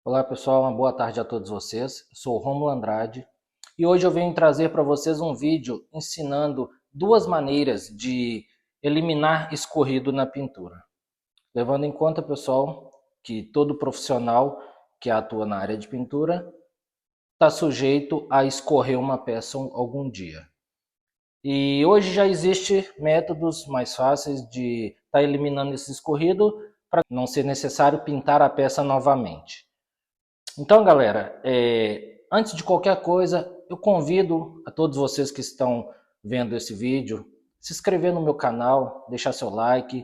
Olá pessoal, uma boa tarde a todos vocês. Eu sou o Rômulo Andrade e hoje eu venho trazer para vocês um vídeo ensinando duas maneiras de eliminar escorrido na pintura. Levando em conta, pessoal, que todo profissional que atua na área de pintura está sujeito a escorrer uma peça algum dia. E hoje já existem métodos mais fáceis de estar eliminando esse escorrido para não ser necessário pintar a peça novamente. Então, galera, antes de qualquer coisa, eu convido a todos vocês que estão vendo esse vídeo, se inscrever no meu canal, deixar seu like,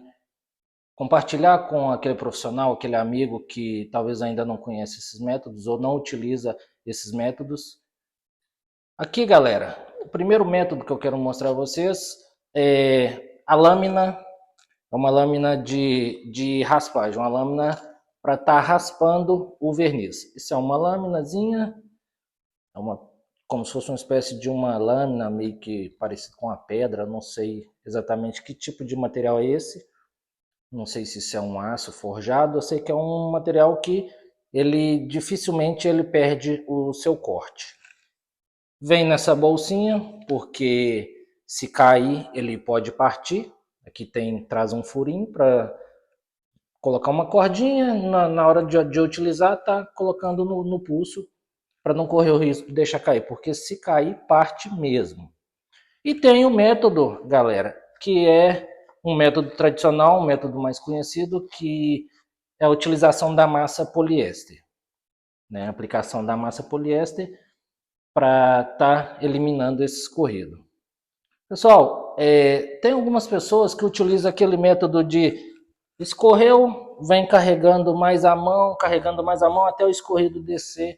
compartilhar com aquele profissional, aquele amigo que talvez ainda não conhece esses métodos ou não utiliza esses métodos. Aqui, galera, o primeiro método que eu quero mostrar a vocês é a lâmina, é uma lâmina de raspagem, uma lâmina para estar raspando o verniz. Isso é uma laminazinha, como se fosse uma espécie de uma lâmina meio que parecida com uma pedra, não sei exatamente que tipo de material é esse, não sei se isso é um aço forjado, eu sei que é um material que ele dificilmente ele perde o seu corte. Vem nessa bolsinha, porque se cair ele pode partir, aqui traz um furinho para colocar uma cordinha, na hora de utilizar, tá colocando no pulso, para não correr o risco de deixar cair, porque se cair, parte mesmo. E tem o método, galera, que é um método tradicional, um método mais conhecido, que é a utilização da massa poliéster. Né? A aplicação da massa poliéster para estar eliminando esse escorrido. Pessoal, tem algumas pessoas que utilizam aquele método de escorreu, vem carregando mais a mão até o escorrido descer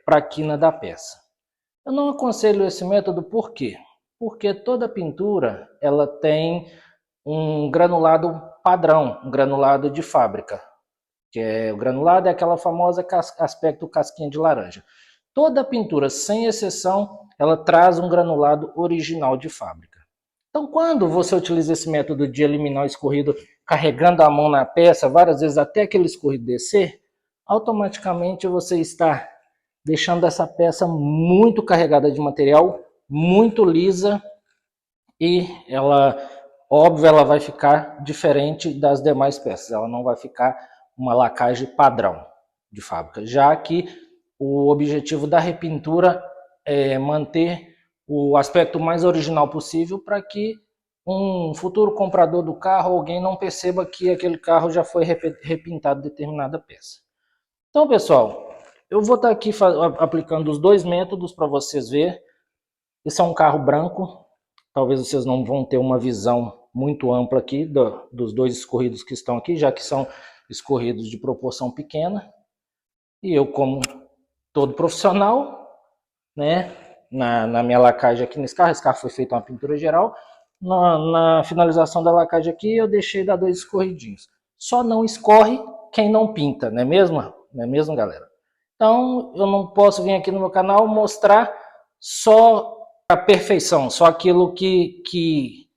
para a quina da peça. Eu não aconselho esse método, por quê? Porque toda pintura ela tem um granulado padrão, um granulado de fábrica. O granulado é aquela famosa aspecto casquinha de laranja. Toda pintura, sem exceção, ela traz um granulado original de fábrica. Então, quando você utiliza esse método de eliminar o escorrido carregando a mão na peça, várias vezes até aquele escorrido descer, automaticamente você está deixando essa peça muito carregada de material, muito lisa, e óbvio, ela vai ficar diferente das demais peças, ela não vai ficar uma lacagem padrão de fábrica, já que o objetivo da repintura é manter o aspecto mais original possível para que um futuro comprador do carro, alguém não perceba que aquele carro já foi repintado determinada peça. Então, pessoal, eu vou estar aqui aplicando os dois métodos para vocês verem. Esse é um carro branco, talvez vocês não vão ter uma visão muito ampla aqui dos dois escorridos que estão aqui, já que são escorridos de proporção pequena. E eu, como todo profissional, né, na minha lacagem aqui nesse carro, esse carro foi feito uma pintura geral, na finalização da lacagem aqui eu deixei dar dois escorridinhos. Só não escorre quem não pinta, não é mesmo? Não é mesmo, galera? Então eu não posso vir aqui no meu canal mostrar só a perfeição, só aquilo que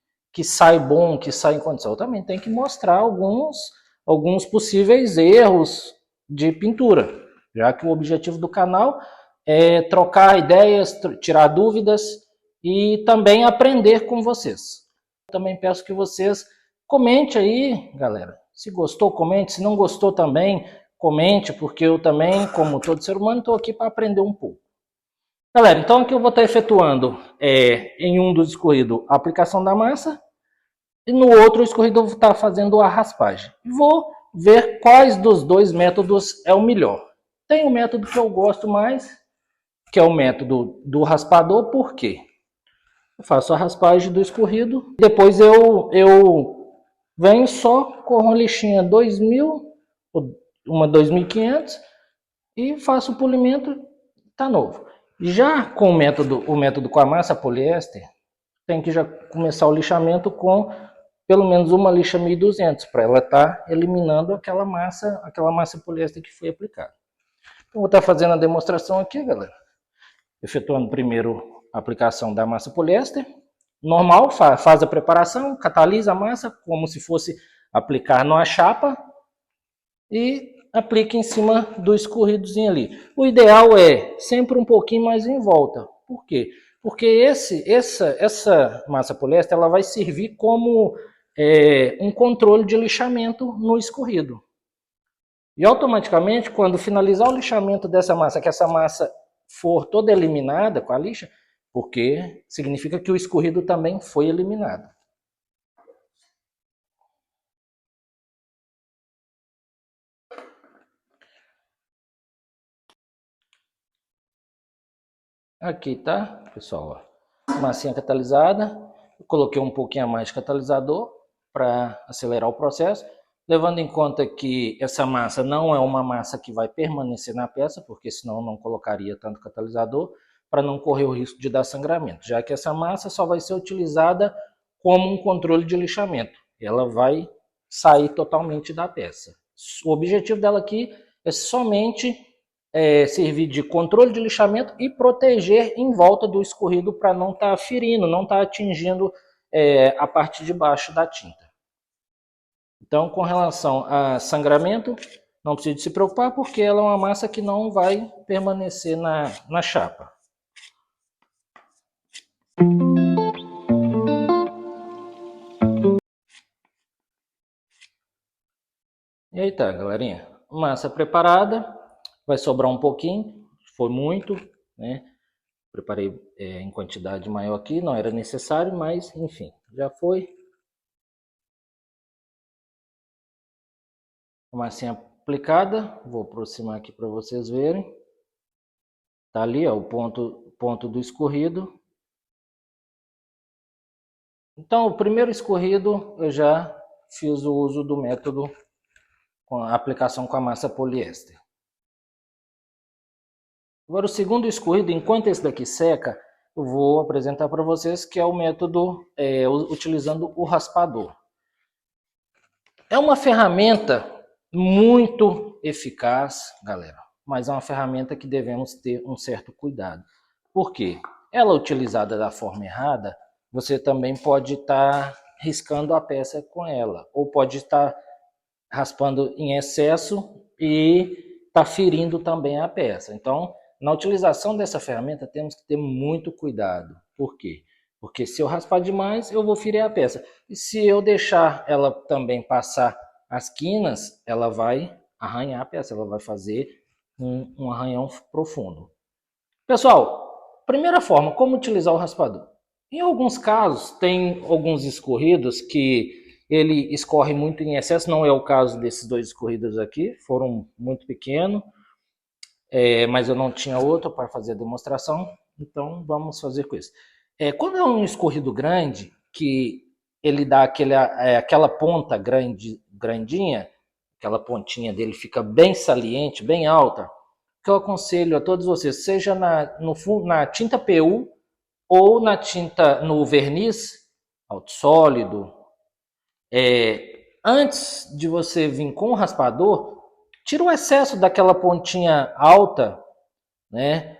sai bom, que sai em condição. Eu também tenho que mostrar alguns possíveis erros de pintura, já que o objetivo do canal é trocar ideias, tirar dúvidas e também aprender com vocês. Também peço que vocês comentem aí, galera. Se gostou, comente. Se não gostou também, comente, porque eu também, como todo ser humano, estou aqui para aprender um pouco. Galera, então aqui eu vou estar efetuando em um dos escorridos a aplicação da massa e no outro escorrido eu vou estar fazendo a raspagem. Vou ver quais dos dois métodos é o melhor. Tem um método que eu gosto mais, que é o método do raspador, por quê? Eu faço a raspagem do escorrido, depois eu venho só com uma lixinha 2000, uma 2500 e faço o polimento, tá novo. Já com o método com a massa poliéster, tem que já começar o lixamento com pelo menos uma lixa 1200 para ela estar eliminando aquela massa poliéster que foi aplicada. Então, vou estar fazendo a demonstração aqui, galera. Efetuando primeiro a aplicação da massa poliéster. Normal, faz a preparação, catalisa a massa como se fosse aplicar numa chapa e aplica em cima do escorridozinho ali. O ideal é sempre um pouquinho mais em volta. Por quê? Porque essa massa poliéster ela vai servir como um controle de lixamento no escorrido. E automaticamente, quando finalizar o lixamento dessa massa, que essa massa for toda eliminada com a lixa, porque significa que o escorrido também foi eliminado. Aqui tá, pessoal, ó, massinha catalisada. Eu coloquei um pouquinho a mais de catalisador para acelerar o processo, levando em conta que essa massa não é uma massa que vai permanecer na peça, porque senão não colocaria tanto catalisador, para não correr o risco de dar sangramento, já que essa massa só vai ser utilizada como um controle de lixamento. Ela vai sair totalmente da peça. O objetivo dela aqui é somente servir de controle de lixamento e proteger em volta do escorrido para não estar ferindo, não estar atingindo a parte de baixo da tinta. Então, com relação a sangramento, não precisa se preocupar porque ela é uma massa que não vai permanecer na chapa. E aí tá, galerinha. Massa preparada. Vai sobrar um pouquinho, foi muito, né? Preparei em quantidade maior aqui, não era necessário, mas enfim, já foi. A massinha aplicada, vou aproximar aqui para vocês verem. Tá ali, ó, o ponto do escorrido. Então, o primeiro escorrido eu já fiz o uso do método com a aplicação com a massa poliéster. Agora, o segundo escorrido, enquanto esse daqui seca, eu vou apresentar para vocês que é o método utilizando o raspador. É uma ferramenta muito eficaz, galera, mas é uma ferramenta que devemos ter um certo cuidado. Por quê? Ela utilizada da forma errada, você também pode estar riscando a peça com ela, ou pode estar raspando em excesso e estar ferindo também a peça. Então, na utilização dessa ferramenta, temos que ter muito cuidado. Por quê? Porque se eu raspar demais, eu vou ferir a peça. E se eu deixar ela também passar as quinas, ela vai arranhar a peça, ela vai fazer um arranhão profundo. Pessoal, primeira forma, como utilizar o raspador? Em alguns casos, tem alguns escorridos que ele escorre muito em excesso, não é o caso desses dois escorridos aqui, foram muito pequenos, mas eu não tinha outro para fazer a demonstração, então vamos fazer com isso. Quando é um escorrido grande, que ele dá aquela ponta grandinha, aquela pontinha dele fica bem saliente, bem alta, que eu aconselho a todos vocês, seja na tinta PU ou no verniz alto sólido, antes de você vir com o raspador, tira o excesso daquela pontinha alta, né?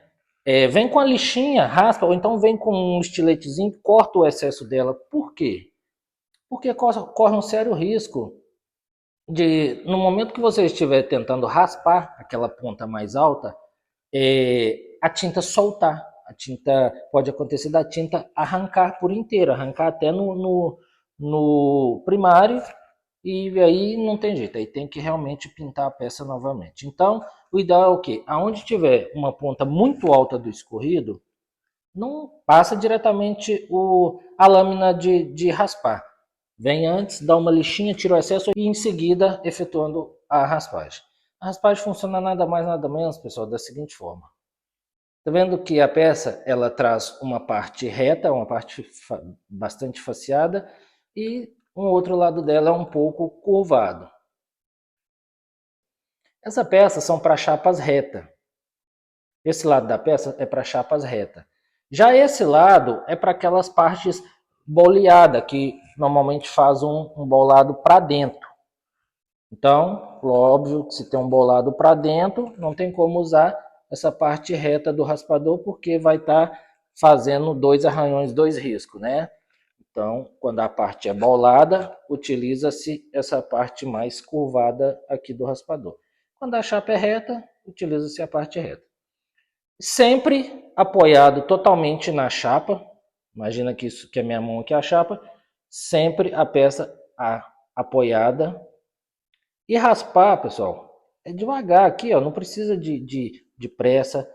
Vem com a lixinha, raspa, ou então vem com um estiletezinho, corta o excesso dela. Por quê? Porque corre um sério risco de, no momento que você estiver tentando raspar aquela ponta mais alta, a tinta soltar. A tinta, pode acontecer da tinta arrancar por inteiro, arrancar até no primário, e aí não tem jeito, aí tem que realmente pintar a peça novamente. Então, o ideal é o quê? Aonde tiver uma ponta muito alta do escorrido, não passa diretamente a lâmina de raspar. Vem antes, dá uma lixinha, tira o excesso e em seguida efetuando a raspagem. A raspagem funciona nada mais nada menos, pessoal, da seguinte forma. Tá vendo que a peça ela traz uma parte reta, uma parte bastante faceada e um outro lado dela é um pouco curvado. Essa peça são para chapas reta. Esse lado da peça é para chapas reta. Já esse lado é para aquelas partes boleadas, que normalmente faz um bolado para dentro. Então, óbvio que se tem um bolado para dentro, não tem como usar essa parte reta do raspador, porque vai estar fazendo dois arranhões, dois riscos, né? Então, quando a parte é bolada, utiliza-se essa parte mais curvada aqui do raspador. Quando a chapa é reta, utiliza-se a parte reta. Sempre apoiado totalmente na chapa. Imagina que isso que é minha mão aqui é a chapa. Sempre a peça apoiada. E raspar, pessoal, é devagar aqui, ó. Não precisa de pressa.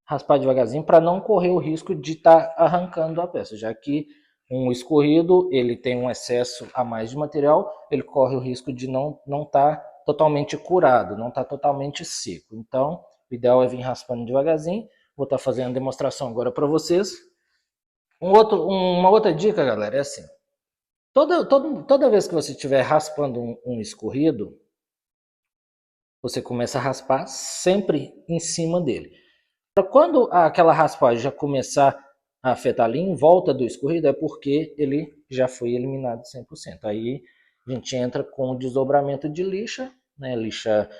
Raspar devagarzinho para não correr o risco de estar arrancando a peça, já que um escorrido ele tem um excesso a mais de material, ele corre o risco de não estar totalmente curado, não estar totalmente seco. Então, o ideal é vir raspando devagarzinho. Vou estar fazendo a demonstração agora para vocês. Uma outra dica, galera, é assim: toda vez que você estiver raspando um escorrido, você começa a raspar sempre em cima dele. Quando aquela raspagem já começar a afetar ali em volta do escorrido, é porque ele já foi eliminado 100%. Aí a gente entra com o desdobramento de lixa, né? Lixa,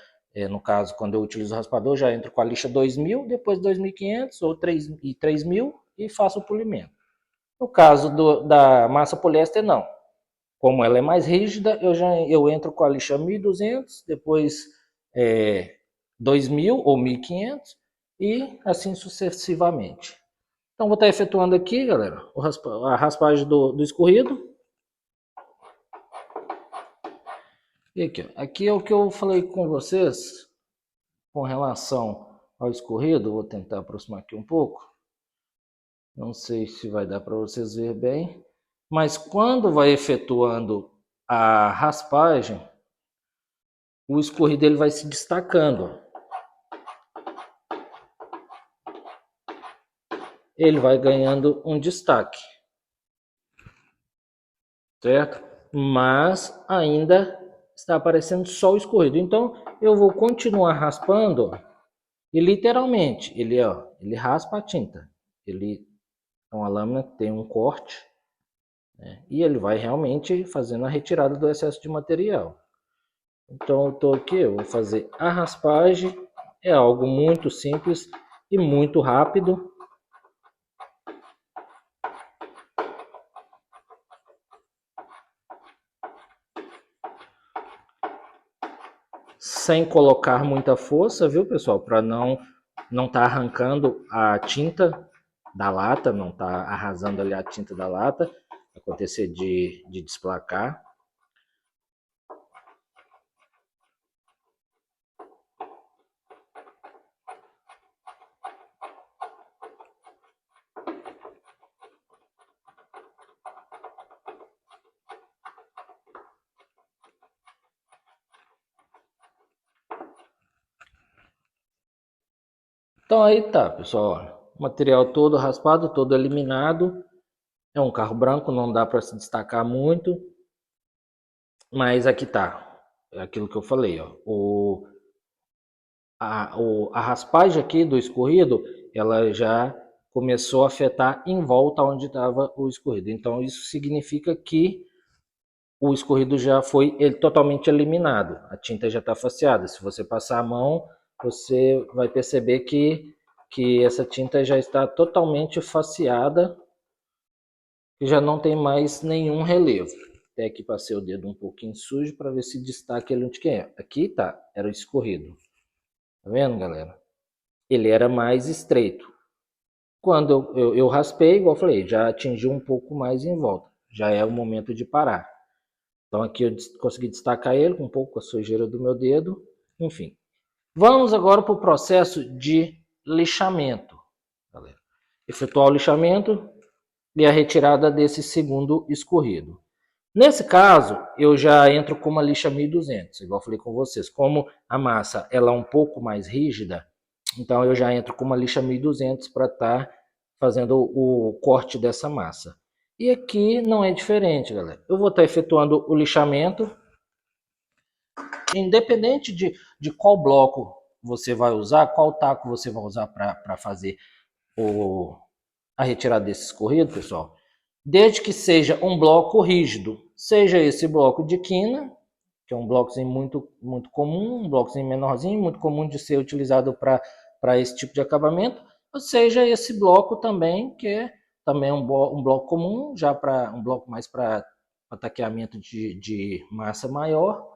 no caso, quando eu utilizo o raspador, já entro com a lixa 2000, depois 2500 ou 3000 e faço o polimento. No caso da massa poliéster, não. Como ela é mais rígida, eu entro com a lixa 1200, depois 2000 ou 1500 e assim sucessivamente. Então vou estar efetuando aqui, galera, a raspagem do escorrido. E aqui é o que eu falei com vocês com relação ao escorrido. Vou tentar aproximar aqui um pouco. Não sei se vai dar para vocês ver bem, mas quando vai efetuando a raspagem, o escorrido ele vai se destacando. Ele vai ganhando um destaque, certo? Mas ainda está aparecendo só o escorrido. Então eu vou continuar raspando e literalmente ele raspa a tinta. Então a lâmina tem um corte, né? E ele vai realmente fazendo a retirada do excesso de material. Então eu estou aqui, eu vou fazer a raspagem. É algo muito simples e muito rápido. Sem colocar muita força, viu, pessoal? Para não tá arrancando a tinta da lata, não tá arrasando ali a tinta da lata, acontecer de desplacar. Então aí tá, pessoal, o material todo raspado, todo eliminado. É um carro branco, não dá para se destacar muito, mas aqui tá, é aquilo que eu falei, ó. A raspagem aqui do escorrido, ela já começou a afetar em volta onde estava o escorrido. Então isso significa que o escorrido já foi totalmente eliminado. A tinta já está faceada. Se você passar a mão, você vai perceber que essa tinta já está totalmente faceada e já não tem mais nenhum relevo. Até aqui passei o dedo um pouquinho sujo para ver se destaca ele onde que é. Aqui tá, era o escorrido. Tá vendo, galera? Ele era mais estreito. Quando eu raspei, igual eu falei, já atingiu um pouco mais em volta. Já é o momento de parar. Então aqui eu consegui destacar ele com um pouco a sujeira do meu dedo. Enfim. Vamos agora para o processo de lixamento, galera. Efetuar o lixamento e a retirada desse segundo escorrido. Nesse caso, eu já entro com uma lixa 1200, igual eu falei com vocês. Como a massa ela é um pouco mais rígida, então eu já entro com uma lixa 1200 para estar fazendo o corte dessa massa. E aqui não é diferente, galera. Eu vou estar efetuando o lixamento. Independente de qual bloco você vai usar, qual taco você vai usar para fazer a retirada desse escorrido, pessoal, desde que seja um bloco rígido, seja esse bloco de quina, que é um blocozinho muito comum, um blocozinho menorzinho, muito comum de ser utilizado para esse tipo de acabamento, ou seja esse bloco também, que é também um bloco comum, já para um bloco mais para taqueamento de massa maior,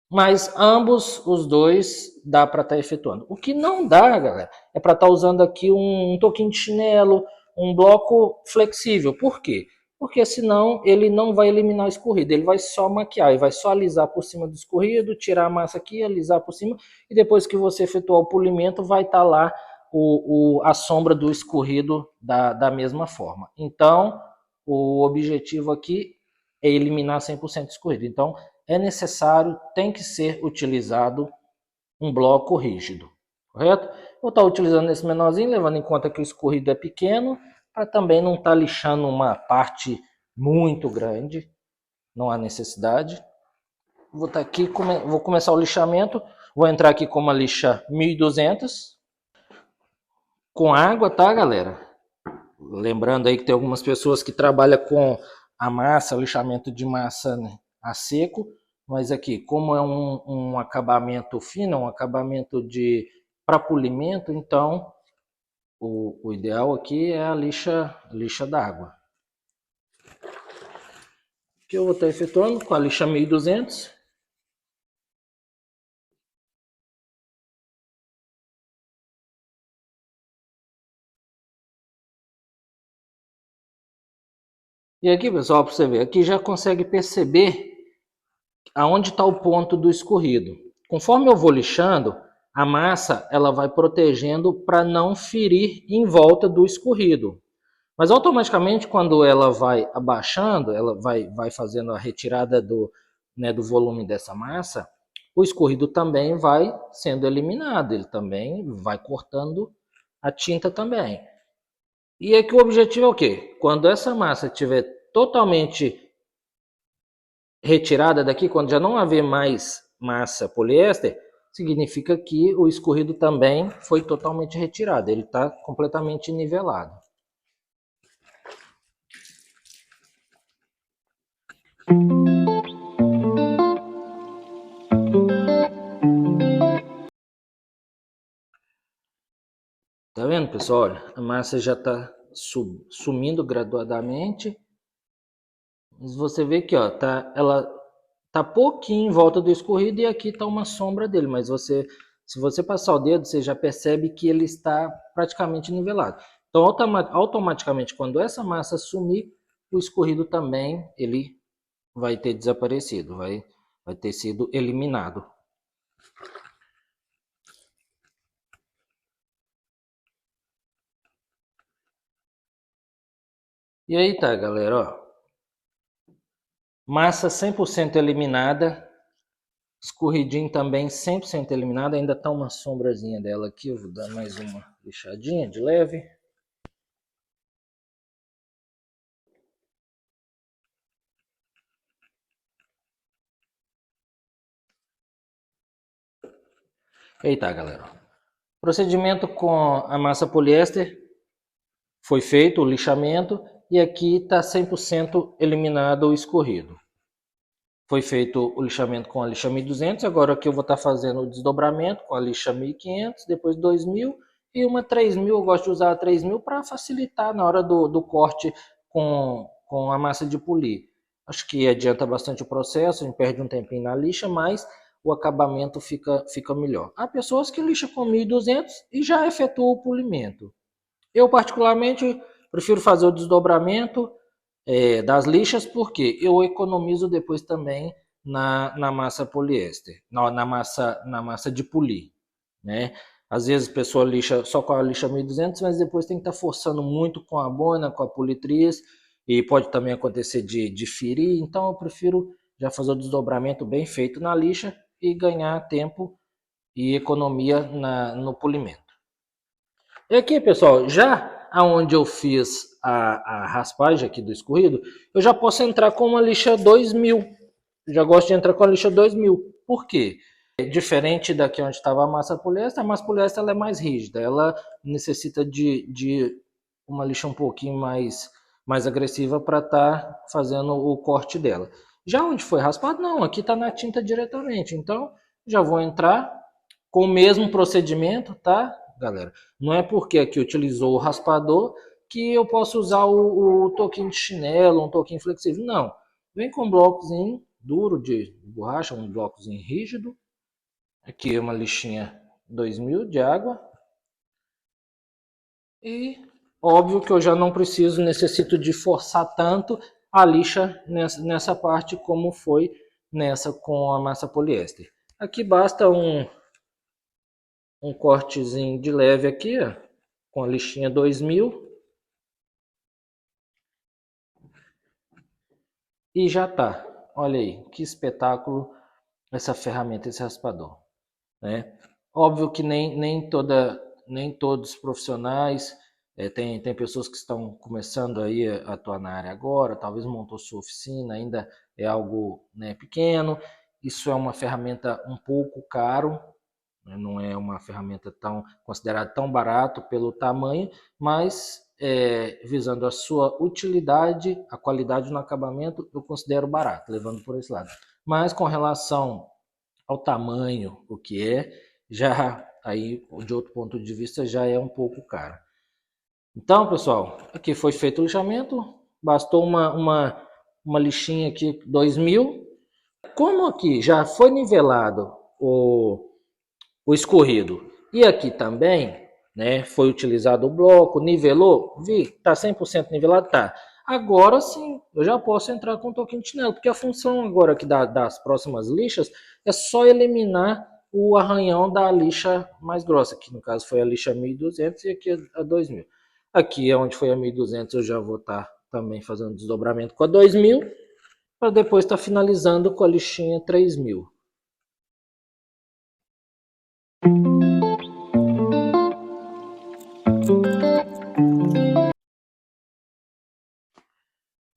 Mas ambos os dois dá para estar efetuando. O que não dá, galera, é para estar usando aqui um toquinho de chinelo, um bloco flexível. Por quê? Porque senão ele não vai eliminar o escorrido, ele vai só maquiar, ele vai só alisar por cima do escorrido, tirar a massa aqui, alisar por cima, e depois que você efetuar o polimento, vai estar lá a sombra do escorrido da mesma forma. Então, o objetivo aqui é eliminar 100% do escorrido. Então, é necessário, tem que ser utilizado um bloco rígido, correto? Vou estar utilizando esse menorzinho, levando em conta que o escorrido é pequeno, para também não estar lixando uma parte muito grande, não há necessidade. Vou estar aqui, vou começar o lixamento, vou entrar aqui com uma lixa 1200, com água, tá, galera? Lembrando aí que tem algumas pessoas que trabalham com a massa, lixamento de massa, né, a seco, mas aqui, como é um acabamento fino, um acabamento de para polimento, então o ideal aqui é a lixa d'água. Que eu vou estar efetuando com a lixa 1200. E aqui, pessoal, para você ver, aqui já consegue perceber aonde está o ponto do escorrido. Conforme eu vou lixando, a massa ela vai protegendo para não ferir em volta do escorrido. Mas automaticamente, quando ela vai abaixando, ela vai fazendo a retirada do volume dessa massa, o escorrido também vai sendo eliminado, ele também vai cortando a tinta também. E aqui o objetivo é o quê? Quando essa massa estiver totalmente retirada daqui, quando já não haver mais massa poliéster, significa que o escorrido também foi totalmente retirado, ele está completamente nivelado. Tá vendo, pessoal? Olha, a massa já está sumindo graduadamente. Mas você vê que ó, ela tá pouquinho em volta do escorrido e aqui está uma sombra dele, mas se você passar o dedo, você já percebe que ele está praticamente nivelado. Então, automaticamente, quando essa massa sumir, o escorrido também ele vai ter desaparecido, vai ter sido eliminado. E aí tá, galera, ó. Massa 100% eliminada, escorridinho também 100% eliminado, ainda tá uma sombrazinha dela aqui, eu vou dar mais uma lixadinha de leve. Eita, galera. Procedimento com a massa poliéster foi feito, o lixamento, e aqui está 100% eliminado o escorrido. Foi feito o lixamento com a lixa 1200, agora aqui eu vou estar fazendo o desdobramento com a lixa 1500, depois 2000 e uma 3000, eu gosto de usar a 3000 para facilitar na hora do corte com a massa de polir. Acho que adianta bastante o processo, a gente perde um tempinho na lixa, mas o acabamento fica melhor. Há pessoas que lixam com 1200 e já efetuam o polimento. Eu particularmente prefiro fazer o desdobramento das lixas, porque eu economizo depois também na massa poliéster, na massa de polir, né? Às vezes a pessoa lixa só com a lixa 1200, mas depois tem que estar forçando muito com a boina, com a politriz, e pode também acontecer de ferir, então eu prefiro já fazer o desdobramento bem feito na lixa e ganhar tempo e economia no polimento. E aqui, pessoal, já aonde eu fiz a raspagem aqui do escorrido, eu já posso entrar com uma lixa 2000. Já gosto de entrar com a lixa 2000. Por quê? Diferente daqui onde estava a massa poliéster ela é mais rígida. Ela necessita de uma lixa um pouquinho mais agressiva para estar fazendo o corte dela. Já onde foi raspado, não. Aqui está na tinta diretamente. Então, já vou entrar com o mesmo procedimento, tá, galera? Não é porque aqui utilizou o raspador que eu posso usar o toquinho de chinelo, um toquinho flexível. Não. Vem com um blocozinho duro de borracha, um blocozinho rígido. Aqui uma lixinha 2000 de água. E óbvio que eu já não necessito de forçar tanto a lixa nessa parte como foi nessa com a massa poliéster. Aqui basta um cortezinho de leve aqui, ó, com a lixinha 2000. E já tá. Olha aí, que espetáculo essa ferramenta, esse raspador, né? Óbvio que nem todos os profissionais, tem pessoas que estão começando aí a atuar na área agora, talvez montou sua oficina, ainda é algo, né, pequeno. Isso é uma ferramenta um pouco caro, né? Não é uma ferramenta considerada tão barato pelo tamanho, mas visando a sua utilidade, a qualidade no acabamento, eu considero barato, levando por esse lado. Mas com relação ao tamanho, o que já aí de outro ponto de vista já é um pouco caro. Então, pessoal, aqui foi feito o lixamento, bastou uma lixinha aqui 2000. Como aqui já foi nivelado o escorrido e aqui também, né, foi utilizado o bloco, nivelou, tá 100% nivelado, tá. Agora sim, eu já posso entrar com um toquinho de chinelo, porque a função agora aqui das próximas lixas é só eliminar o arranhão da lixa mais grossa, que no caso foi a lixa 1200 e aqui a 2000. Aqui é onde foi a 1200 eu já vou estar também fazendo desdobramento com a 2000, para depois estar finalizando com a lixinha 3000.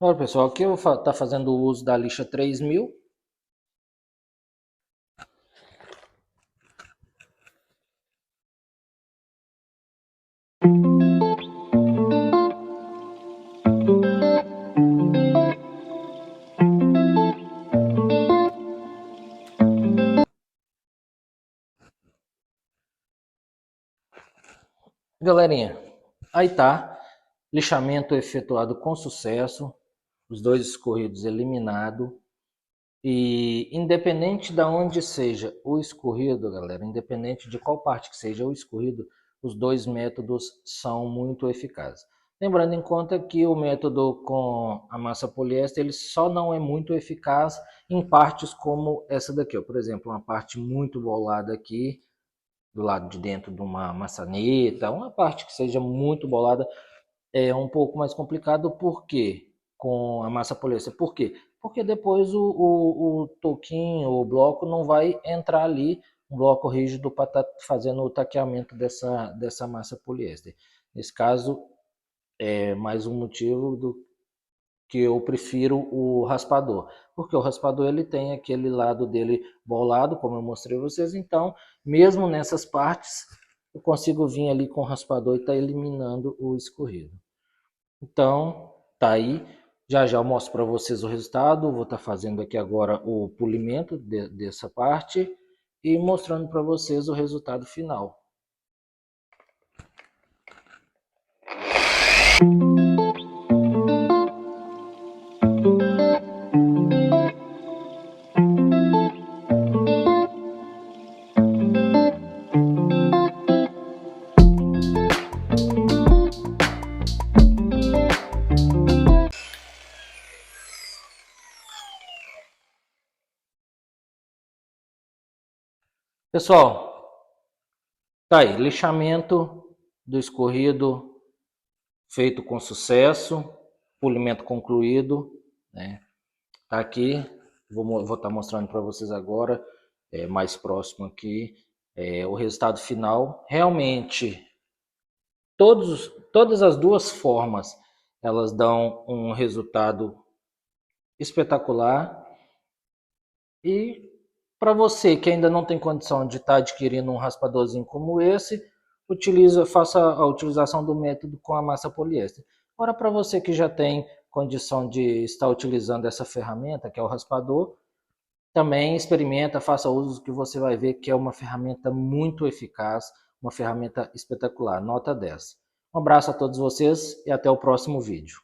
Olha, pessoal, aqui eu vou estar fazendo o uso da lixa 3000. Galerinha, aí tá, lixamento efetuado com sucesso, os dois escorridos eliminados. E independente de onde seja o escorrido, galera, independente de qual parte que seja o escorrido, os dois métodos são muito eficazes. Lembrando em conta que o método com a massa poliéster ele só não é muito eficaz em partes como essa daqui, ó. Por exemplo, uma parte muito bolada aqui do lado de dentro de uma maçaneta, uma parte que seja muito bolada, é um pouco mais complicado. Por quê? Com a massa poliéster. Por quê? Porque depois o toquinho, o bloco não vai entrar ali, um bloco rígido para estar fazendo o taqueamento dessa massa poliéster. Nesse caso, é mais um motivo que eu prefiro o raspador, porque o raspador ele tem aquele lado dele bolado, como eu mostrei a vocês, então mesmo nessas partes eu consigo vir ali com o raspador e estar eliminando o escorrido. Então, tá aí. Já já eu mostro para vocês o resultado. Vou estar fazendo aqui agora o polimento dessa parte e mostrando para vocês o resultado final. Pessoal, tá aí, lixamento do escorrido feito com sucesso, polimento concluído, né? Tá aqui, vou estar mostrando para vocês agora, mais próximo aqui, o resultado final. Realmente, todas as duas formas, elas dão um resultado espetacular. E para você que ainda não tem condição de estar adquirindo um raspadorzinho como esse, faça a utilização do método com a massa poliéster. Agora, para você que já tem condição de estar utilizando essa ferramenta, que é o raspador, também experimenta, faça uso, que você vai ver que é uma ferramenta muito eficaz, uma ferramenta espetacular, nota 10. Um abraço a todos vocês e até o próximo vídeo.